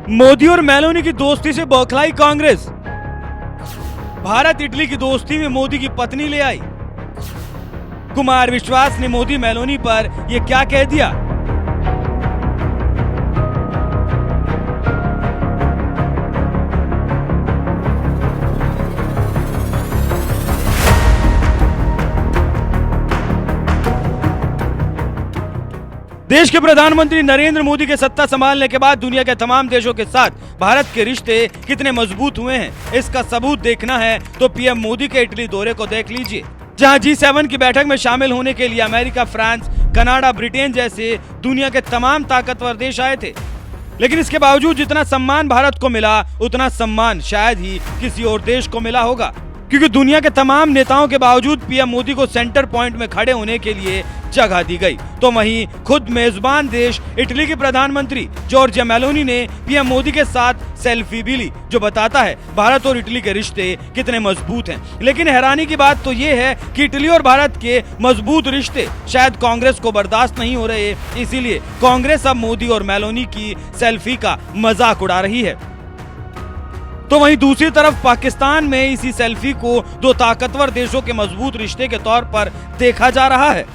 मोदी और मेलोनी की दोस्ती से बौखलाई कांग्रेस। भारत इटली की दोस्ती में मोदी की पत्नी ले आई। कुमार विश्वास ने मोदी मेलोनी पर यह क्या कह दिया? देश के प्रधानमंत्री नरेंद्र मोदी के सत्ता संभालने के बाद दुनिया के तमाम देशों के साथ भारत के रिश्ते कितने मजबूत हुए हैं, इसका सबूत देखना है तो पीएम मोदी के इटली दौरे को देख लीजिए, जहां G7 की बैठक में शामिल होने के लिए अमेरिका, फ्रांस, कनाडा, ब्रिटेन जैसे दुनिया के तमाम ताकतवर देश आए थे। लेकिन इसके बावजूद जितना सम्मान भारत को मिला, उतना सम्मान शायद ही किसी और देश को मिला होगा, क्योंकि दुनिया के तमाम नेताओं के बावजूद पीएम मोदी को सेंटर पॉइंट में खड़े होने के लिए जगह दी गई। तो वहीं खुद मेजबान देश इटली के प्रधानमंत्री जॉर्जिया मेलोनी ने पीएम मोदी के साथ सेल्फी भी ली, जो बताता है भारत और इटली के रिश्ते कितने मजबूत हैं। लेकिन हैरानी की बात तो ये है कि इटली और भारत के मजबूत रिश्ते शायद कांग्रेस को बर्दाश्त नहीं हो रहे, इसीलिए कांग्रेस अब मोदी और मेलोनी की सेल्फी का मजाक उड़ा रही है। तो वहीं दूसरी तरफ पाकिस्तान में इसी सेल्फी को दो ताकतवर देशों के मजबूत रिश्ते के तौर पर देखा जा रहा है।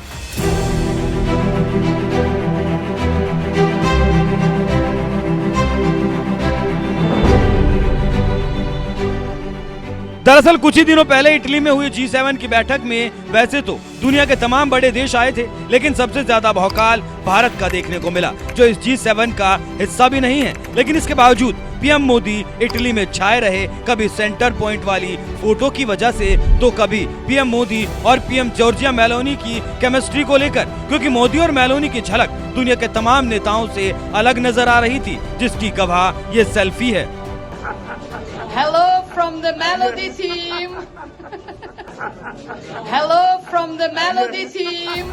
दरअसल कुछ ही दिनों पहले इटली में हुई G7 की बैठक में वैसे तो दुनिया के तमाम बड़े देश आए थे, लेकिन सबसे ज्यादा भौकाल भारत का देखने को मिला, जो इस G7 का हिस्सा भी नहीं है। लेकिन इसके बावजूद पीएम मोदी इटली में छाए रहे, कभी सेंटर पॉइंट वाली फोटो की वजह से, तो कभी पीएम मोदी और पीएम जॉर्जिया मेलोनी की केमिस्ट्री को लेकर, क्योंकि मोदी और मेलोनी की झलक दुनिया के तमाम नेताओं से अलग नजर आ रही थी, जिसकी गवाह ये सेल्फी है। Hello from the Melody team. Hello from the Melody team.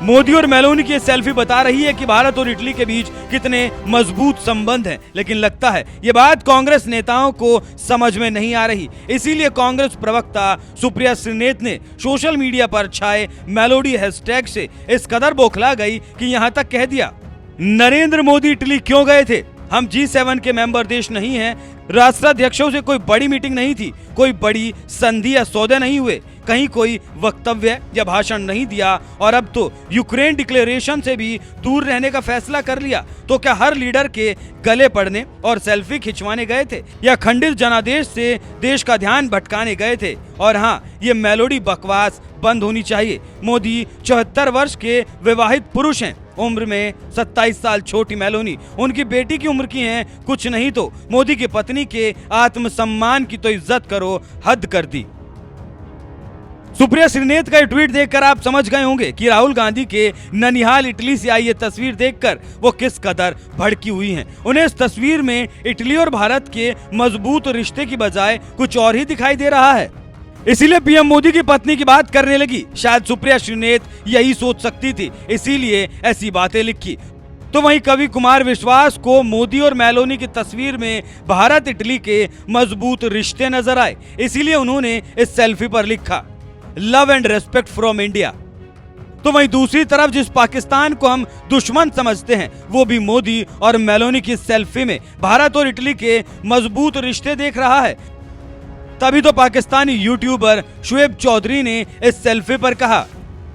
Modi और मेलोनी की सेल्फी बता रही है कि भारत और इटली के बीच कितने मजबूत संबंध हैं, लेकिन लगता है ये बात कांग्रेस नेताओं को समझ में नहीं आ रही। इसीलिए कांग्रेस प्रवक्ता सुप्रिया श्रीनेत ने सोशल मीडिया पर छाए मेलोडी हैशटैग से इस कदर बौखला गई कि यहाँ तक कह दिया, नरेंद्र मोदी इटली क्यों गए थे? हम G7 के मेंबर देश नहीं हैं, राष्ट्राध्यक्षों से कोई बड़ी मीटिंग नहीं थी, कोई बड़ी संधि या सौदे नहीं हुए, कहीं कोई वक्तव्य या भाषण नहीं दिया, और अब तो यूक्रेन डिक्लेरेशन से भी दूर रहने का फैसला कर लिया। तो क्या हर लीडर के गले पड़ने और सेल्फी खिंचवाने गए थे, या खंडित जनादेश से देश का ध्यान भटकाने गए थे? और हाँ, ये मेलोडी बकवास बंद होनी चाहिए। मोदी 74 वर्ष के विवाहित पुरुष हैं, उम्र में 27 साल छोटी मेलोनी उनकी बेटी की उम्र की हैं, कुछ नहीं तो मोदी की पत्नी के आत्मसम्मान की तो इज्जत करो, हद कर दी। सुप्रिया श्रीनेत का ट्वीट देखकर आप समझ गए होंगे कि राहुल गांधी के ननिहाल इटली से आई ये तस्वीर देखकर वो किस कदर भड़की हुई हैं। उन्हें इस तस्वीर में इटली और भारत के मजबूत रिश्ते की बजाय कुछ और ही दिखाई दे रहा है, इसीलिए पीएम मोदी की पत्नी की बात करने लगी। शायद सुप्रिया श्रीनेत यही सोच सकती थी, इसीलिए ऐसी बातें लिखी। तो वहीं कवि कुमार विश्वास को मोदी और मेलोनी की तस्वीर में भारत इटली के मजबूत रिश्ते नजर आए, इसीलिए उन्होंने इस सेल्फी पर लिखा, love and respect from India. तो वहीं दूसरी तरफ जिस पाकिस्तान को हम दुश्मन समझते हैं, वो भी मोदी और मेलोनी की सेल्फी में भारत और इटली के मजबूत रिश्ते देख रहा है। तभी तो पाकिस्तानी यूट्यूबर शुएब चौधरी ने इस सेल्फी पर कहा,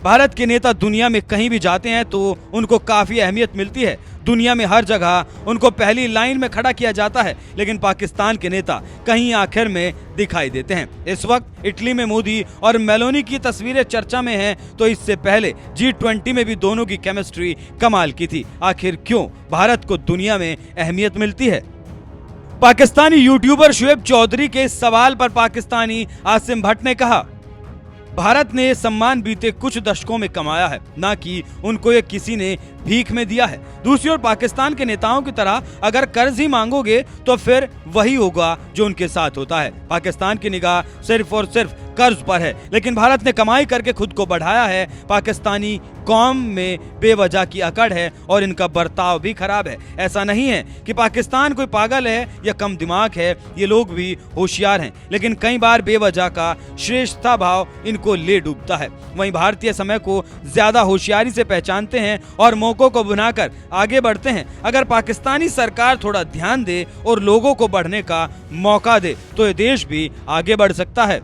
भारत के नेता दुनिया में कहीं भी जाते हैं तो उनको काफी अहमियत मिलती है, दुनिया में हर जगह उनको पहली लाइन में खड़ा किया जाता है, लेकिन पाकिस्तान के नेता कहीं आखिर में दिखाई देते हैं। इस वक्त इटली में मोदी और मेलोनी की तस्वीरें चर्चा में हैं, तो इससे पहले G20 में भी दोनों की केमिस्ट्री कमाल की थी। आखिर क्यों भारत को दुनिया में अहमियत मिलती है? पाकिस्तानी यूट्यूबर शुएब चौधरी के इस सवाल पर पाकिस्तानी आसिम भट्ट ने कहा, भारत ने सम्मान बीते कुछ दशकों में कमाया है, ना कि उनको ये किसी ने भीख में दिया है। दूसरी ओर पाकिस्तान के नेताओं की तरह अगर कर्ज ही मांगोगे तो फिर वही होगा जो उनके साथ होता है। पाकिस्तान की निगाह सिर्फ और सिर्फ कर्ज पर है, लेकिन भारत ने कमाई करके खुद को बढ़ाया है। पाकिस्तानी कौम में बेवजह की अकड़ है और इनका बर्ताव भी खराब है। ऐसा नहीं है कि पाकिस्तान कोई पागल है या कम दिमाग है, ये लोग भी होशियार हैं, लेकिन कई बार बेवजह का श्रेष्ठता भाव इनको को ले डूबता है। वहीं भारतीय समय को ज्यादा होशियारी से पहचानते हैं और मौकों को बनाकर आगे बढ़ते हैं। अगर पाकिस्तानी सरकार थोड़ा ध्यान दे और लोगों को बढ़ने का मौका दे तो ये देश भी आगे बढ़ सकता है।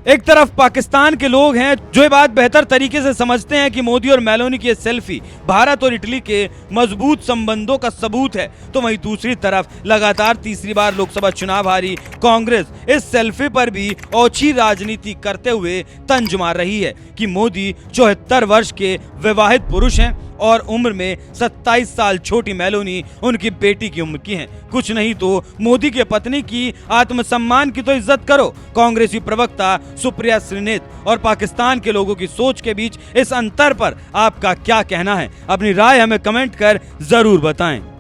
एक तरफ पाकिस्तान के लोग हैं जो ये बात बेहतर तरीके से समझते हैं कि मोदी और मेलोनी की सेल्फी भारत और इटली के मजबूत संबंधों का सबूत है, तो वहीं दूसरी तरफ लगातार तीसरी बार लोकसभा चुनाव हारी कांग्रेस इस सेल्फी पर भी ओछी राजनीति करते हुए तंज मार रही है कि मोदी 74 वर्ष के विवाहित पुरुष हैं और उम्र में 27 साल छोटी मेलोनी उनकी बेटी की उम्र की हैं। कुछ नहीं तो मोदी के पत्नी की आत्मसम्मान की तो इज्जत करो। कांग्रेसी प्रवक्ता सुप्रिया श्रीनेत और पाकिस्तान के लोगों की सोच के बीच इस अंतर पर आपका क्या कहना है? अपनी राय हमें कमेंट कर जरूर बताएं।